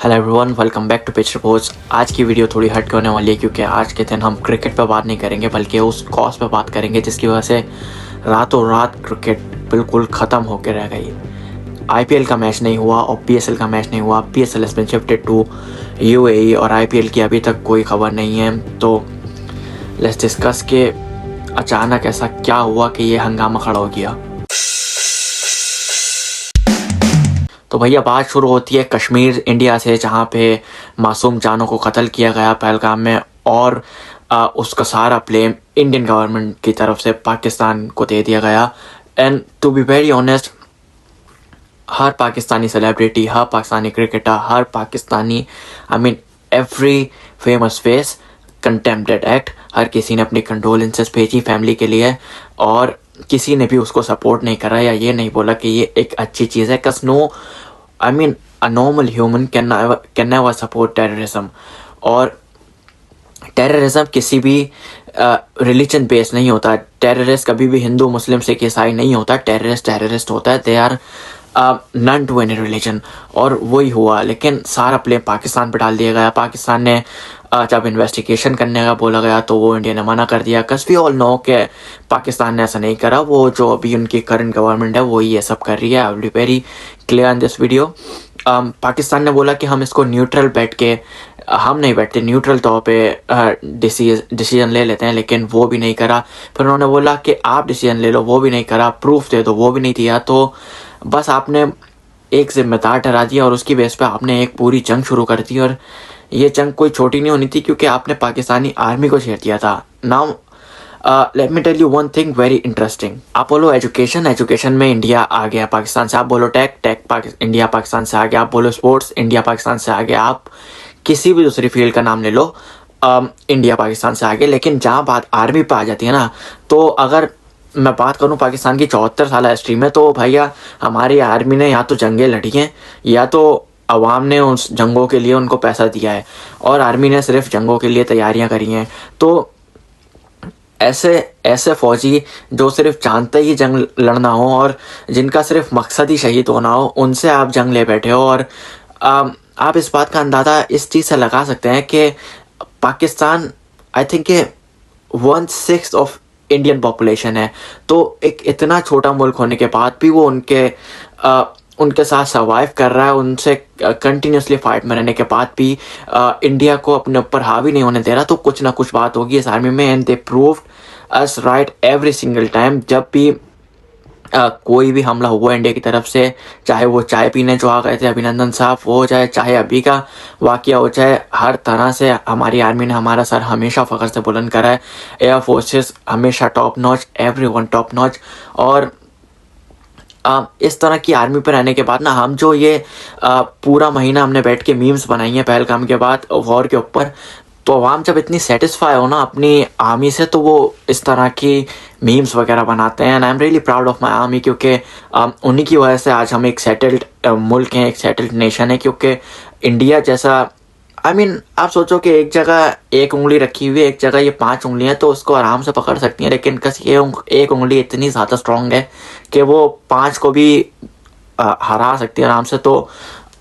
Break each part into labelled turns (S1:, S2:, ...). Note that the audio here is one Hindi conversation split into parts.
S1: Hello everyone, welcome back to pitch reports. आज की वीडियो थोड़ी हट के होने वाली है क्योंकि आज के दिन हम क्रिकेट पे बात नहीं करेंगे बल्कि उस कॉज पे बात करेंगे जिसकी वजह से रातों रात क्रिकेट बिल्कुल ख़त्म होकर रह गई। आईपीएल का मैच नहीं हुआ और पीएसएल का मैच नहीं हुआ। PSL has been shifted to UAE और आईपीएल की अभी तक कोई खबर नहीं है। तो लेट्स डिस्कस के अचानक ऐसा क्या हुआ कि ये हंगामा खड़ा हो गया। तो भैया बात शुरू होती है कश्मीर इंडिया से, जहाँ पे मासूम जानों को कत्ल किया गया पहलगाम में और उसका सारा ब्लेम इंडियन गवर्नमेंट की तरफ से पाकिस्तान को दे दिया गया। And to be very honest, हर पाकिस्तानी सेलिब्रिटी, हर पाकिस्तानी क्रिकेटर, हर Pakistani every famous face contempted act, हर किसी ने अपनी कंडोलेंसेस भेजी फैमिली के लिए और किसी ने भी उसको सपोर्ट नहीं करा या ये नहीं बोला कि ये एक अच्छी चीज़ है। Cause no a normal human can never support terrorism। और टेररिज्म किसी भी रिलीजन बेस्ड नहीं होता। टेररिस्ट कभी भी हिंदू मुस्लिम सिख ईसाई नहीं होता। टेररिस्ट होता है। They are none to any religion. और वही हुआ, लेकिन सारा प्ले पाकिस्तान पे डाल दिया गया। पाकिस्तान ने जब इन्वेस्टिगेशन करने का बोला गया तो वो इंडिया ने मना कर दिया। कस वी ऑल नो के पाकिस्तान ने ऐसा नहीं करा। वो जो अभी उनकी करंट गवर्नमेंट है वो ये सब कर रही है। I will be very clear in this video. Pakistan ने बोला कि हम इसको न्यूट्रल बैठ के, हम नहीं बैठते, न्यूट्रल तौर पे डिसीजन ले लेते हैं, लेकिन वो भी नहीं करा। फिर उन्होंने बोला कि आप डिसीजन ले लो, वो भी नहीं करा। प्रूफ दे दो, वो भी नहीं दिया। तो बस आपने एक जिम्मेदार ठहरा दिया और उसकी बेस पे आपने एक पूरी जंग शुरू कर दी। और ये जंग कोई छोटी नहीं होनी थी क्योंकि आपने पाकिस्तानी आर्मी को छेड़ दिया था। Now let me tell you one thing very interesting. आप बोलो एजुकेशन में इंडिया आ गया पाकिस्तान से। आप बोलो टेक इंडिया पाकिस्तान से आ गया। आप बोलो स्पोर्ट्स, इंडिया पाकिस्तान से आ गया। आप किसी भी दूसरी फील्ड का नाम ले लो, इंडिया पाकिस्तान से आ गया। लेकिन जहाँ बात आर्मी पे आ जाती है ना, तो अगर मैं बात करूँ पाकिस्तान की 74 साल हिस्ट्री में, तो भैया हमारी आर्मी ने या तो जंगें लड़ी हैं या तो अवाम ने उस जंगों के लिए उनको पैसा दिया है और आर्मी ने सिर्फ जंगों के लिए तैयारियां करी हैं। तो ऐसे फौजी जो सिर्फ जानते ही जंग लड़ना हो और जिनका सिर्फ मकसद ही शहीद होना हो, उनसे आप जंग ले बैठे हो। और आप इस बात का अंदाज़ा इस चीज़ से लगा सकते हैं कि Pakistan I think 1/6 of Indian population है। तो एक इतना छोटा मुल्क होने के बाद भी वो उनके साथ सर्वाइव कर रहा है। उनसे कंटिन्यूसली फाइट में रहने के बाद भी इंडिया को अपने ऊपर हावी नहीं होने दे रहा। तो कुछ ना कुछ बात होगी इस आर्मी में। And they proved us right every single time. जब भी कोई भी हमला हुआ इंडिया की तरफ से, चाहे वो चाय पीने जो आ गए थे अभिनंदन साहब वो हो जाए, चाहे अभी का वाकया हो जाए, हर तरह से हमारी आर्मी ने हमारा सर हमेशा फ़ख्र से बुलंद करा है। एयर फोर्सेस हमेशा top notch, everyone top notch. और इस तरह की आर्मी पर रहने के बाद ना, हम जो ये पूरा महीना हमने बैठ के मीम्स बनाई हैं पहलगाम के बाद वॉर के ऊपर, तो अवाम जब इतनी सेटिस्फाई हो ना अपनी आर्मी से, तो वो इस तरह की मीम्स वगैरह बनाते हैं। And I am really proud of my army क्योंकि उन्हीं की वजह से आज हम एक सेटल्ड मुल्क हैं, एक सेटल्ड नेशन है। क्योंकि इंडिया जैसा आप सोचो कि एक जगह एक उंगली रखी हुई है, एक जगह ये 5 उंगलियां, तो उसको आराम से पकड़ सकती हैं। लेकिन कस ये एक उंगली इतनी ज़्यादा स्ट्रांग है कि वो 5 को भी हरा सकती है आराम से। तो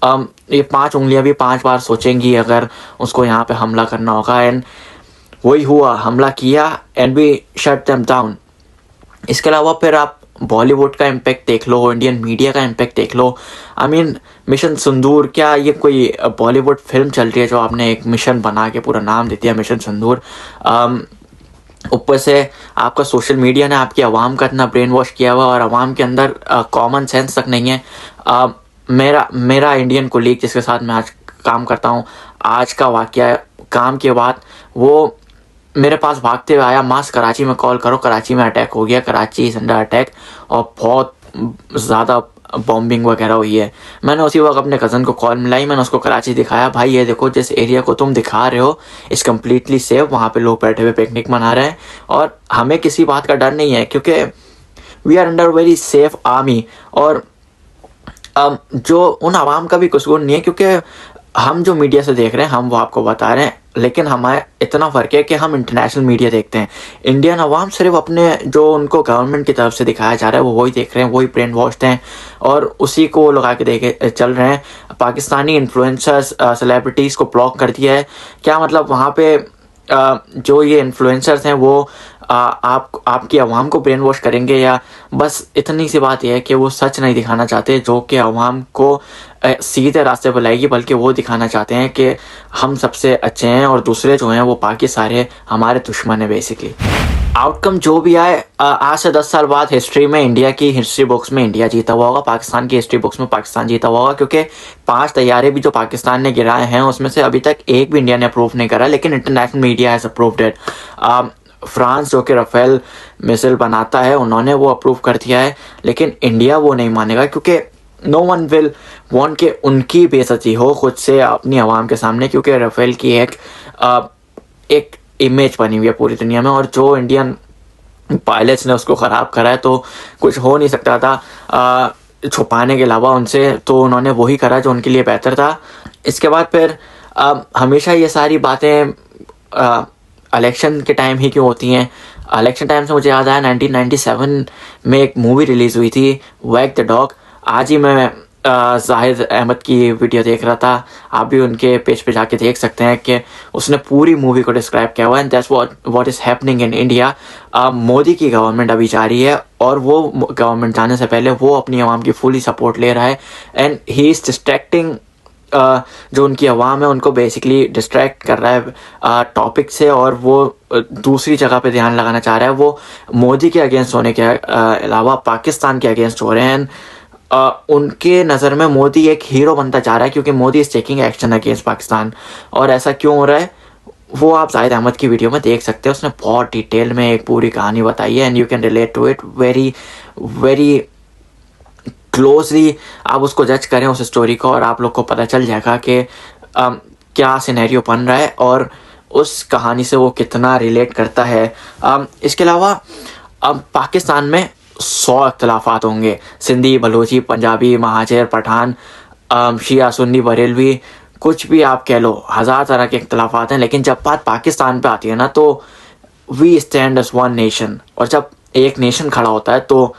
S1: ये 5 उंगलियां भी 5 बार सोचेंगी अगर उसको यहाँ पे हमला करना होगा। एंड वही हुआ, हमला किया and we shut them down. इसके अलावा फिर आप बॉलीवुड का इम्पैक्ट देख लो, इंडियन मीडिया का इम्पैक्ट देख लो। मिशन सिंदूर, क्या ये कोई बॉलीवुड फिल्म चल रही है जो आपने एक मिशन बना के पूरा नाम दे दिया मिशन सिंदूर। ऊपर से आपका सोशल मीडिया ने आपकी आवाम का इतना ब्रेन वॉश किया हुआ और आवाम के अंदर कॉमन सेंस तक नहीं है। मेरा इंडियन कोलीग जिसके साथ मैं आज काम करता हूँ, आज का वाकया काम के बाद वो मेरे पास भागते हुए आया, मास कराची में कॉल करो, कराची में अटैक हो गया, कराची इज अंडर अटैक और बहुत ज़्यादा बॉम्बिंग वगैरह हुई है। मैंने उसी वक्त अपने कज़न को कॉल मिलाई, मैंने उसको कराची दिखाया, भाई ये देखो जिस एरिया को तुम दिखा रहे हो इज़ कम्प्लीटली सेफ, वहाँ पे लोग बैठे हुए पिकनिक मना रहे हैं और हमें किसी बात का डर नहीं है क्योंकि we are under very safe army. और जो उन आवाम का भी कसूर नहीं है क्योंकि हम जो मीडिया से देख रहे हैं हम वो आपको बता रहे हैं। लेकिन हमारे इतना फ़र्क है कि हम इंटरनेशनल मीडिया देखते हैं। इंडियन अवाम सिर्फ अपने जो उनको गवर्नमेंट की तरफ से दिखाया जा रहा है वो वही देख रहे हैं, वही ब्रेन वॉश्ड हैं और उसी को लगा के देखे चल रहे हैं। पाकिस्तानी इन्फ्लुएंसर्स सेलिब्रिटीज़ को ब्लॉक कर दिया है। क्या मतलब वहाँ पे जो ये इन्फ्लुएंसर्स हैं वो आपकी आवाम को ब्रेन वॉश करेंगे, या बस इतनी सी बात यह है कि वो सच नहीं दिखाना चाहते जो कि आवाम को सीधे रास्ते पर लाएगी, बल्कि वो दिखाना चाहते हैं कि हम सबसे अच्छे हैं और दूसरे जो हैं वो बाकी सारे हमारे दुश्मन हैं बेसिकली। आउटकम जो भी आए, आज से 10 साल बाद हिस्ट्री में, इंडिया की हिस्ट्री बुक्स में इंडिया जीता हुआ होगा, पाकिस्तान की हिस्ट्री बुक्स में पाकिस्तान जीता हुआ होगा, क्योंकि 5 तैयारे भी जो पाकिस्तान ने गिराए हैं उसमें से अभी तक एक भी इंडिया ने अप्रूव नहीं करा, लेकिन international media has approved it. France जो कि राफेल मिसाइल बनाता है उन्होंने वो अप्रूव कर दिया है, लेकिन इंडिया वो नहीं मानेगा, क्योंकि नो वन विल वांट कि उनकी बेइज्जती हो खुद से अपनी आवाम के सामने, क्योंकि राफेल की एक इमेज बनी हुई है पूरी दुनिया में, और जो इंडियन पायलट्स ने उसको ख़राब करा है तो कुछ हो नहीं सकता था छुपाने के अलावा उनसे, तो उन्होंने वही करा जो उनके लिए बेहतर था। इसके बाद फिर हमेशा ये सारी बातें इलेक्शन के टाइम ही क्यों होती हैं। इलेक्शन टाइम से मुझे याद आया 1997 में एक मूवी रिलीज़ हुई थी वैग द डॉग। आज ही मैं जाहिद अहमद की वीडियो देख रहा था, आप भी उनके पेज पे जाके देख सकते हैं कि उसने पूरी मूवी को डिस्क्राइब किया हुआ है। And that's what is happening in India. Modi की गवर्नमेंट अभी जा रही है और वो गवर्नमेंट जाने से पहले वो अपनी आवाम की फुली सपोर्ट ले रहा है, एंड ही इज़ डिस्ट्रैक्टिंग जो उनकी आवाम है उनको बेसिकली डिस्ट्रैक्ट कर रहा है टॉपिक से, और वो दूसरी जगह पे ध्यान लगाना चाह रहा है। वो मोदी के अगेंस्ट होने के अलावा पाकिस्तान के अगेंस्ट हो रहे हैं। उनके नज़र में मोदी एक हीरो बनता जा रहा है, क्योंकि Modi is taking action against Pakistan. और ऐसा क्यों हो रहा है वो आप जाहिद अहमद की वीडियो में देख सकते हैं। उसने बहुत डिटेल में एक पूरी कहानी बताई है, and you can relate to it very very closely. आप उसको जज करें उस स्टोरी को और आप लोग को पता चल जाएगा कि क्या सिनेरियो बन रहा है और उस कहानी से वो कितना रिलेट करता है। इसके अलावा पाकिस्तान में 100 इख्तलाफात होंगे, सिंधी, बलोची, पंजाबी, महाजर, पठान, शिया, सुन्नी, बरेलवी, कुछ भी आप कह लो, 1000 तरह के इख्तलाफात हैं। लेकिन जब बात पाकिस्तान पे आती है ना, तो we stand as one nation, और जब एक नेशन खड़ा होता है तो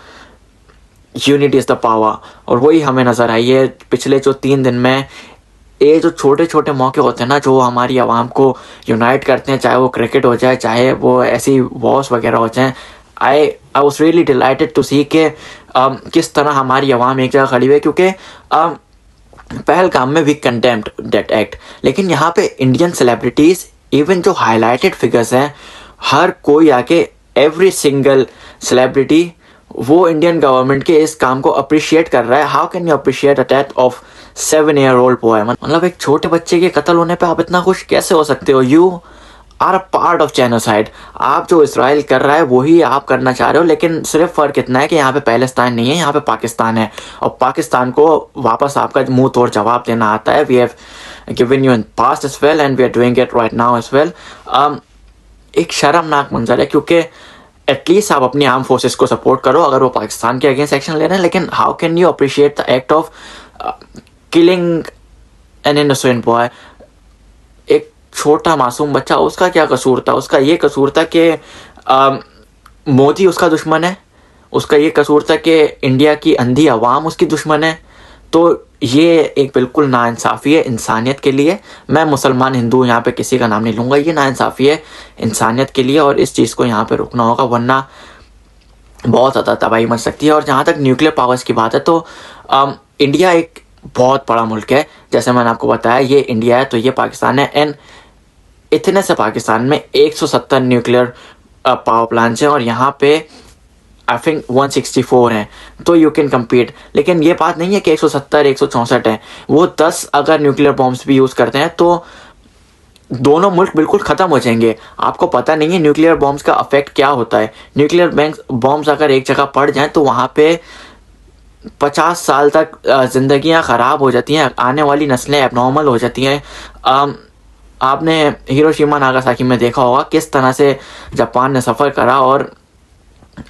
S1: यूनिटी इज़ द पावर। और वही हमें नज़र आई है पिछले जो 3 दिन में। ये जो छोटे छोटे मौके होते हैं ना जो हमारी आवाम को यूनाइट करते हैं, चाहे वो क्रिकेट हो जाए, चाहे वो ऐसी वॉर्स वगैरह हो जाए, I was really delighted to see के किस तरह हमारी आवाम एक जगह खड़ी हुई है। क्योंकि पहलगाम में वी कंडेम्ड दैट एक्ट, लेकिन यहाँ पे इंडियन सेलिब्रिटीज़, इवन जो हाईलाइटेड फिगर्स हैं, हर कोई आके, एवरी सिंगल सेलिब्रिटी वो इंडियन गवर्नमेंट के इस काम को अप्रिशिएट कर रहा है। How can you appreciate a death of 7-year-old boy? मतलब एक छोटे बच्चे के कत्ल होने पे आप इतना खुश कैसे हो सकते हो? You are a part of genocide. आप जो इसराइल कर रहा है वही आप करना चाह रहे हो, लेकिन सिर्फ फ़र्क इतना है कि यहाँ पे पैलेस्टाइन नहीं है, यहाँ पे पाकिस्तान है, और पाकिस्तान को वापस आपका मुंह तोड़ जवाब देना आता है। We have given you in past as well and we are doing it right now as well. एक शर्मनाक मंजर है, क्योंकि एटलीस्ट आप अपनी आर्म फोर्सेस को सपोर्ट करो अगर वो पाकिस्तान के अगेंस्ट एक्शन ले रहे हैं, लेकिन how can you appreciate the act of killing an innocent boy? एक छोटा मासूम बच्चा, उसका क्या कसूर था? उसका ये कसूर था कि मोदी उसका दुश्मन है, उसका ये कसूर था कि इंडिया की अंधी आवाम उसकी दुश्मन है। तो ये एक बिल्कुल नाइंसाफ़ी है इंसानियत के लिए। मैं मुसलमान हिंदू यहाँ पे किसी का नाम नहीं लूँगा, ये नाइंसाफ़ी है इंसानियत के लिए, और इस चीज़ को यहाँ पे रुकना होगा, वरना बहुत ज़्यादा तबाही मच सकती है। और जहाँ तक न्यूक्लियर पावर्स की बात है, तो इंडिया एक बहुत बड़ा मुल्क है, जैसे मैंने आपको बताया, ये इंडिया है तो ये पाकिस्तान है, एंड इतने से पाकिस्तान में 170 न्यूक्लियर पावर प्लांट्स हैं, और यहाँ पे आई थिंक 164 हैं, तो यू कैन कम्पीट। लेकिन ये बात नहीं है कि 170 164 हैं, वो 10 अगर न्यूक्लियर बॉम्ब्स भी यूज़ करते हैं तो दोनों मुल्क बिल्कुल ख़त्म हो जाएंगे। आपको पता नहीं है न्यूक्लियर बॉम्ब्स का अफेक्ट क्या होता है। न्यूक्लियर बॉम्ब्स अगर एक जगह पड़ जाएं तो वहाँ पे 50 साल तक ज़िंदगियाँ ख़राब हो जाती हैं, आने वाली नस्लें एबनॉर्मल हो जाती हैं। आपने हिरोशिमा नागासाकी में देखा होगा किस तरह से जापान ने सफ़र करा, और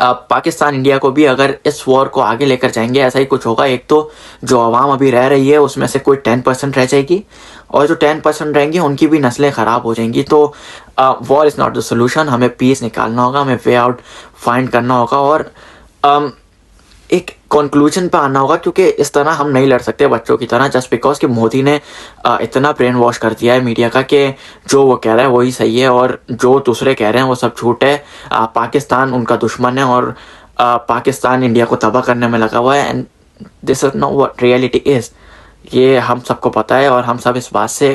S1: पाकिस्तान इंडिया को भी अगर इस वॉर को आगे लेकर जाएंगे ऐसा ही कुछ होगा। एक तो जो आवाम अभी रह रही है उसमें से कोई 10% रह जाएगी, और जो 10% रहेंगी उनकी भी नस्लें ख़राब हो जाएंगी। तो war is not the solution, हमें पीस निकालना होगा, हमें वे आउट फाइंड करना होगा और एक कंक्लूजन पे आना होगा, क्योंकि इस तरह हम नहीं लड़ सकते बच्चों की तरह जस्ट बिकॉज कि मोदी ने इतना ब्रेन वॉश कर दिया है मीडिया का कि जो वो कह रहा है वही सही है और जो दूसरे कह रहे हैं वो सब झूठ है। पाकिस्तान उनका दुश्मन है और पाकिस्तान इंडिया को तबाह करने में लगा हुआ है, and this is not what reality is. ये हम सबको पता है और हम सब इस बात से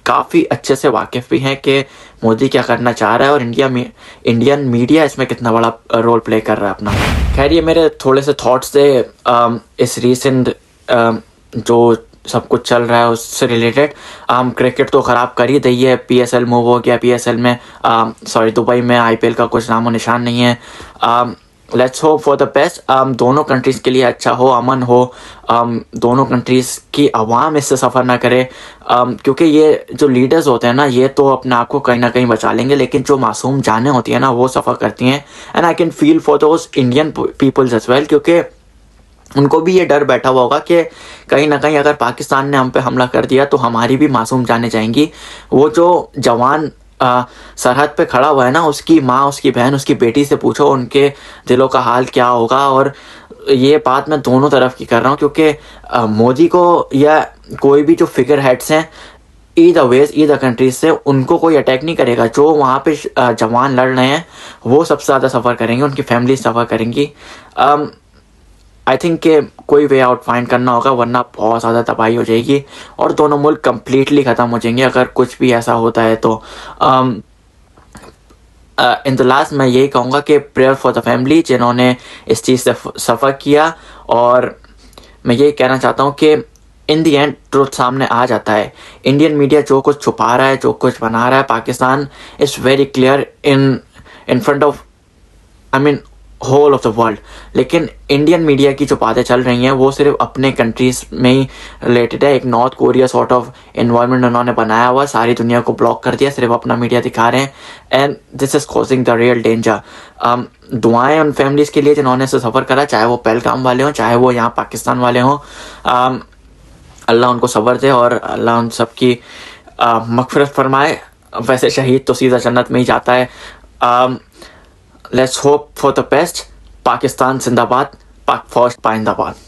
S1: काफ़ी अच्छे से वाकिफ़ भी हैं कि मोदी क्या करना चाह रहा है और इंडियन मीडिया इसमें कितना बड़ा रोल प्ले कर रहा है अपना। खैर ये मेरे थोड़े से थॉट्स थे इस रीसेंट जो सब कुछ चल रहा है उससे रिलेटेड। क्रिकेट तो ख़राब कर ही दी है, PSL मूव हो गया, PSL में दुबई में IPL का कुछ नामो निशान नहीं है। Let's hope for the best, दोनों कंट्रीज़ के लिए अच्छा हो, अमन हो, दोनों कंट्रीज़ की आवाम इससे सफ़र ना करे, क्योंकि ये जो लीडर्स होते हैं ना ये तो अपने आप को कहीं ना कहीं बचा लेंगे, लेकिन जो मासूम जानें होती हैं ना वो सफ़र करती हैं। And I can feel for those Indian peoples as well, क्योंकि उनको भी ये डर बैठा हुआ होगा कि कहीं ना कहीं अगर पाकिस्तान ने हम पे हमला कर दिया तो हमारी भी मासूम जानें जाएंगी। वो जो जवान सरहद पे खड़ा हुआ है ना, उसकी माँ, उसकी बहन, उसकी बेटी से पूछो उनके दिलों का हाल क्या होगा। और ये बात मैं दोनों तरफ की कर रहा हूँ, क्योंकि मोदी को या कोई भी जो फिगर हेड्स हैं ईदर वेज ईदर कंट्रीज से उनको कोई अटैक नहीं करेगा। जो वहाँ पे जवान लड़ रहे हैं वो सबसे ज़्यादा सफ़र करेंगे, उनकी फैमिली सफ़र करेंगी। आई थिंक कि कोई वे आउट फाइंड करना होगा, वरना बहुत ज़्यादा तबाही हो जाएगी और दोनों मुल्क कम्प्लीटली ख़त्म हो जाएंगे अगर कुछ भी ऐसा होता है तो। इन द लास्ट मैं यही कहूँगा कि प्रेयर फॉर द फैमिली जिन्होंने इस चीज़ से सफ़र किया, और मैं यही कहना चाहता हूँ कि इन दी एंड ट्रुथ सामने आ जाता है। इंडियन मीडिया जो कुछ छुपा रहा है, जो कुछ बना रहा है, Pakistan is very clear in front of whole of the world. लेकिन इंडियन मीडिया की जो बातें चल रही हैं वो सिर्फ अपने कंट्रीज में ही रिलेटेड है। एक north Korea sort of environment उन्होंने बनाया हुआ, सारी दुनिया को ब्लॉक कर दिया, सिर्फ अपना मीडिया दिखा रहे हैं, and this is causing the real danger. दुआएं उन फैमिलीज़ के लिए जिन्होंने से सफ़र करा, चाहे वो पहलगाम वाले हों, चाहे वो यहाँ पाकिस्तान वाले हों। अल्लाह उनको सब्र दे और अल्लाह उन सब की मग़फ़िरत फरमाए। वैसे शहीद तो सीधा जन्नत में ही जाता है। Let's hope for the best. Pakistan Zindabad, Pak Fauj Paindabaad.